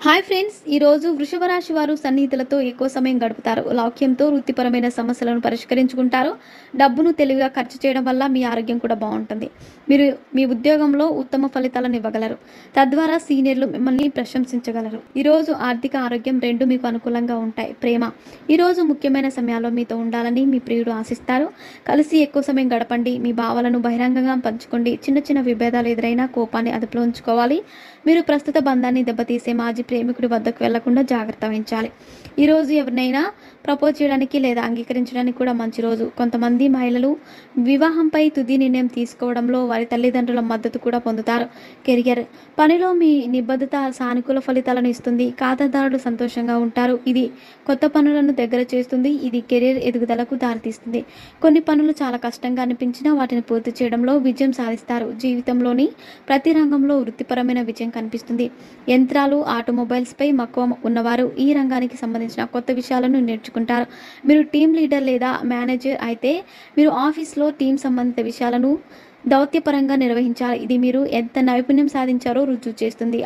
Hi friends, ఈరోజు వృషభ రాశి వారు సన్నిహితులతో ఎక్కువ సమయం గడుపుతారు. లౌక్యంతో వృత్తిపరమైన సమస్యలను పరిష్కరించుకుంటారు. డబ్బును తెలివిగా ఖర్చు చేయడం వల్ల మీ ఆరోగ్యం కూడా బాగుంటుంది. మీరు మీ ఉద్యోగంలో ఉత్తమ ఫలితాలను ఇవ్వగలరు. తద్వారా సీనియర్లు మిమ్మల్ని ప్రశంసించగలరు. ఈరోజు ఆర్థిక ఆరోగ్యం రెండు మీకు అనుకూలంగా ఉంటాయి. ప్రేమ ఈరోజు ముఖ్యమైన సమయాల్లో మీతో ఉండాలని మీ ప్రియుడు ఆశిస్తారు. కలిసి ఎక్కువ సమయం గడపండి. మీ భావాలను బహిరంగంగా పంచుకోండి. చిన్న చిన్న విభేదాలు ఎదురైనా కోపాన్ని అదుపులో ఉంచుకోవాలి. మీరు ప్రస్తుత బంధాన్ని దెబ్బతీసే మాజీ ప్రేమికుడి వద్దకు వెళ్లకుండా జాగ్రత్త వహించాలి. ఈరోజు ఎవరినైనా ప్రపోజ్ చేయడానికి లేదా అంగీకరించడానికి కూడా మంచి రోజు. కొంతమంది మహిళలు వివాహంపై తుది నిర్ణయం తీసుకోవడంలో వారి తల్లిదండ్రుల మద్దతు కూడా పొందుతారు. కెరియర్ పనిలో మీ నిబద్ధత సానుకూల ఫలితాలను ఇస్తుంది. ఖాతాదారులు సంతోషంగా ఉంటారు. ఇది కొత్త పనులను దగ్గర చేస్తుంది. ఇది కెరియర్ ఎదుగుదలకు దారితీస్తుంది. కొన్ని పనులు చాలా కష్టంగా అనిపించినా వాటిని పూర్తి చేయడంలో విజయం సాధిస్తారు. జీవితంలోని ప్రతి రంగంలో వృత్తిపరమైన విజయం కనిపిస్తుంది. యంత్రాలు, ఆటోమొబైల్స్పై మక్కువ ఉన్నవారు ఈ రంగానికి సంబంధించిన కొత్త విషయాలను నేర్చుకుంటారు. మీరు టీం లీడర్ లేదా మేనేజర్ అయితే మీరు ఆఫీస్లో టీం సంబంధిత విషయాలను దౌత్యపరంగా నిర్వహించాలి. ఇది మీరు ఎంత నైపుణ్యం సాధించారో రుజువు చేస్తుంది.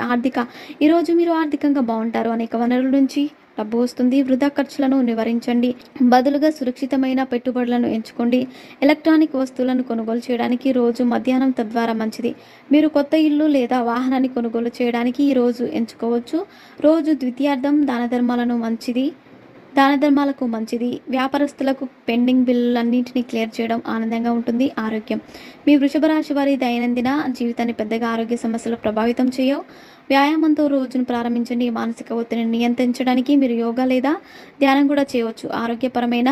ఈరోజు మీరు ఆర్థికంగా బాగుంటారు. అనేక వనరుల నుంచి డబ్బు వస్తుంది. వృధా ఖర్చులను నివారించండి. బదులుగా సురక్షితమైన పెట్టుబడులను ఎంచుకోండి. ఎలక్ట్రానిక్ వస్తువులను కొనుగోలు చేయడానికి రోజు మధ్యాహ్నం తద్వారా మంచిది. మీరు కొత్త ఇల్లు లేదా వాహనాన్ని కొనుగోలు చేయడానికి ఈ రోజు ఎంచుకోవచ్చు. రోజు ద్వితీయార్థం దాన ధర్మాలకు మంచిది. వ్యాపారస్తులకు పెండింగ్ బిల్లులన్నింటినీ క్లియర్ చేయడం ఆనందంగా ఉంటుంది. ఆరోగ్యం మీ వృషభ రాశి వారి దైనందిన జీవితాన్ని పెద్దగా ఆరోగ్య సమస్యలు ప్రభావితం చేయవు. వ్యాయామంతో రోజును ప్రారంభించండి. మానసిక ఒత్తిడిని నియంత్రించడానికి మీరు యోగా లేదా ధ్యానం కూడా చేయవచ్చు. ఆరోగ్యకరమైన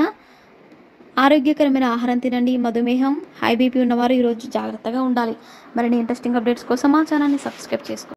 ఆహారం తినండి. మధుమేహం, హై బీపీ ఉన్నవారు ఈరోజు జాగ్రత్తగా ఉండాలి. మరిన్ని ఇంట్రెస్టింగ్ అప్డేట్స్ కోసం మా ఛానల్ని సబ్స్క్రైబ్ చేసుకోండి.